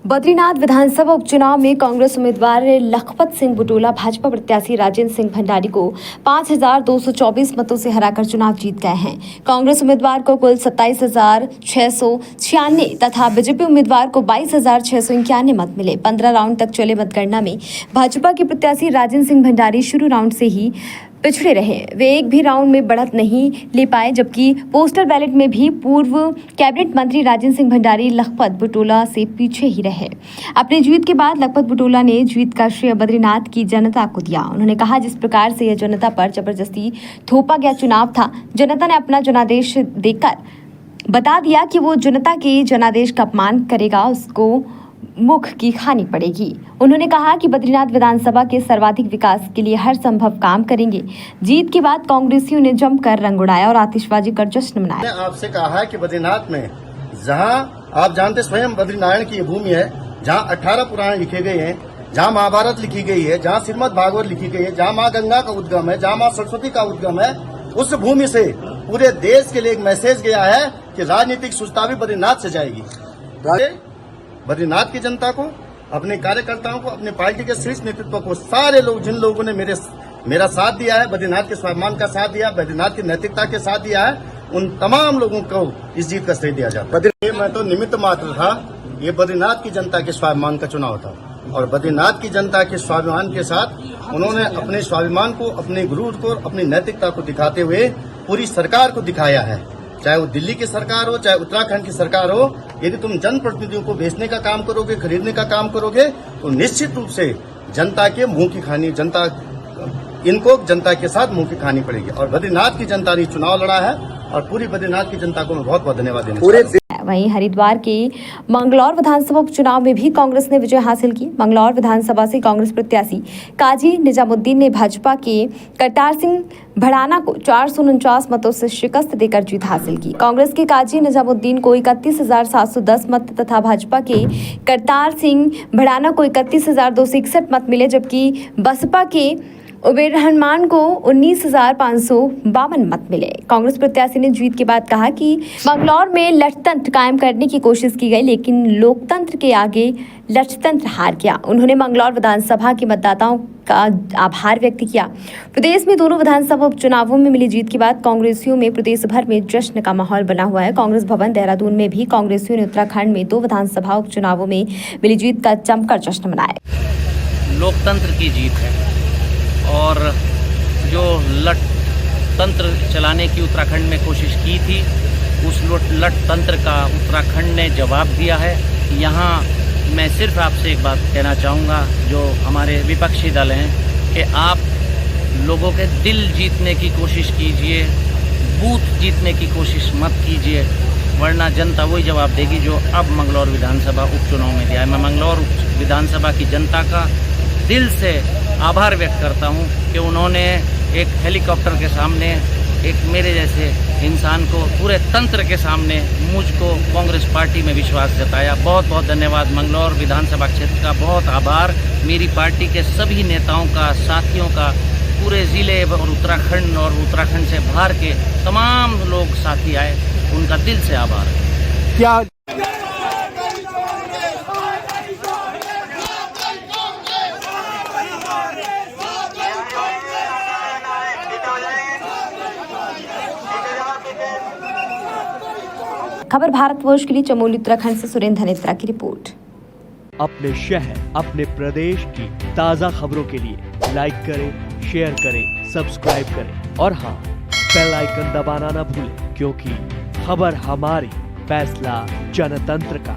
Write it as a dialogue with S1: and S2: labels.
S1: बद्रीनाथ विधानसभा उपचुनाव में कांग्रेस उम्मीदवार लखपत सिंह बुटोला भाजपा प्रत्याशी राजेंद्र सिंह भंडारी को 5,224 मतों से हराकर चुनाव जीत गए हैं। कांग्रेस उम्मीदवार को कुल 27,696 तथा बीजेपी उम्मीदवार को 22,691 मत मिले। 15 राउंड तक चले मतगणना में भाजपा के प्रत्याशी राजेंद्र सिंह भंडारी शुरू राउंड से ही पिछड़े रहे। वे एक भी राउंड में बढ़त नहीं ले पाए, जबकि पोस्टल बैलेट में भी पूर्व कैबिनेट मंत्री राजेंद्र सिंह भंडारी लखपत बुटोला से पीछे ही रहे। अपनी जीत के बाद लखपत बुटोला ने जीत का श्रेय बद्रीनाथ की जनता को दिया। उन्होंने कहा, जिस प्रकार से यह जनता पर जबरदस्ती थोपा गया चुनाव था, जनता ने अपना जनादेश देकर बता दिया कि वो जनता के जनादेश का अपमान करेगा, उसको मुख की खानी पड़ेगी। उन्होंने कहा कि बद्रीनाथ विधानसभा के सर्वाधिक विकास के लिए हर संभव काम करेंगे। जीत के बाद कांग्रेसियों ने जमकर रंग उड़ाया और आतिशबाजी कर जश्न मनाया।
S2: मैंने आपसे कहा है कि बद्रीनाथ में जहां आप जानते स्वयं बद्रीनारायण की भूमि है, जहां 18 पुराण लिखे गए हैं, जहां महाभारत लिखी गई है, जहां श्रीमद् भागवत लिखी गई है, जहां माँ गंगा का उद्गम है, जहां माँ सरस्वती का उद्गम है, उस भूमि से पूरे देश के लिए एक मैसेज गया है कि राजनीतिक सुस्ता भी बद्रीनाथ से जाएगी। बद्रीनाथ की जनता को, अपने कार्यकर्ताओं को, अपने पार्टी के शीर्ष नेतृत्व को, सारे लोग जिन लोगों ने मेरा साथ दिया है, बद्रीनाथ के स्वाभिमान का साथ दिया, बद्रीनाथ की नैतिकता के साथ दिया है, उन तमाम लोगों को इस जीत का श्रेय दिया जाता है। मैं तो निमित्त मात्र था। ये बद्रीनाथ की जनता के स्वाभिमान का चुनाव था और बद्रीनाथ की जनता के स्वाभिमान के साथ उन्होंने अपने स्वाभिमान को, अपने गुरूर को, अपनी नैतिकता को दिखाते हुए पूरी सरकार को दिखाया है। चाहे वो दिल्ली की सरकार हो, चाहे उत्तराखंड की सरकार हो, यदि तुम जनप्रतिनिधियों को बेचने का काम करोगे, खरीदने का काम करोगे, तो निश्चित रूप से जनता के मुंह की खानी, इनको जनता के साथ मुंह की खानी पड़ेगी। और बद्रीनाथ की जनता ने चुनाव लड़ा है और पूरी बद्रीनाथ की जनता को मैं बहुत बहुत धन्यवाद देना चाहता हूं।
S1: वहीं हरिद्वार के मंगलौर विधानसभा उपचुनाव में भी कांग्रेस ने विजय हासिल की। मंगलौर विधानसभा से कांग्रेस प्रत्याशी काजी निजामुद्दीन ने भाजपा के करतार सिंह भड़ाना को 449 मतों से शिकस्त देकर जीत हासिल की। कांग्रेस के काजी निजामुद्दीन को 31,710 मत तथा भाजपा के करतार सिंह भड़ाना को 31,261 मत मिले, जबकि बसपा के उबेर रहमान को 19,552 मत मिले। कांग्रेस प्रत्याशी ने जीत के बाद कहा कि मंगलौर में लठतंत्र कायम करने की कोशिश की गई, लेकिन लोकतंत्र के आगे लठतंत्र हार गया। उन्होंने मंगलौर विधानसभा के मतदाताओं का आभार व्यक्त किया। प्रदेश में दोनों विधानसभा उपचुनावों में मिली जीत के बाद कांग्रेसियों में प्रदेश भर में जश्न का माहौल बना हुआ है। कांग्रेस भवन देहरादून में भी कांग्रेसियों ने उत्तराखंड में 2 विधानसभा उपचुनावों में मिली जीत का जमकर जश्न मनाया।
S3: लोकतंत्र की जीत है और जो लठतंत्र चलाने की उत्तराखंड में कोशिश की थी, उस लठतंत्र का उत्तराखंड ने जवाब दिया है। यहाँ मैं सिर्फ आपसे एक बात कहना चाहूँगा, जो हमारे विपक्षी दल हैं, कि आप लोगों के दिल जीतने की कोशिश कीजिए, बूथ जीतने की कोशिश मत कीजिए, वरना जनता वही जवाब देगी जो अब मंगलौर विधानसभा उपचुनाव में दिया है। मैं मंगलौर विधानसभा की जनता का दिल से आभार व्यक्त करता हूं कि उन्होंने एक हेलीकॉप्टर के सामने एक मेरे जैसे इंसान को, पूरे तंत्र के सामने मुझको कांग्रेस पार्टी में विश्वास जताया। बहुत बहुत धन्यवाद। मंगलौर विधानसभा क्षेत्र का बहुत आभार। मेरी पार्टी के सभी नेताओं का, साथियों का, पूरे ज़िले और उत्तराखंड से बाहर के तमाम लोग साथी आए, उनका दिल से आभार।
S4: क्या
S1: खबर भारतवर्ष के लिए चमोली उत्तराखंड से सुरेंद्र धनेत्रा की रिपोर्ट।
S5: अपने शहर, अपने प्रदेश की ताज़ा खबरों के लिए लाइक करें, शेयर करें, सब्सक्राइब करें और हाँ, बेल आइकन दबाना ना भूलें, क्योंकि खबर हमारी, फैसला जनतंत्र का।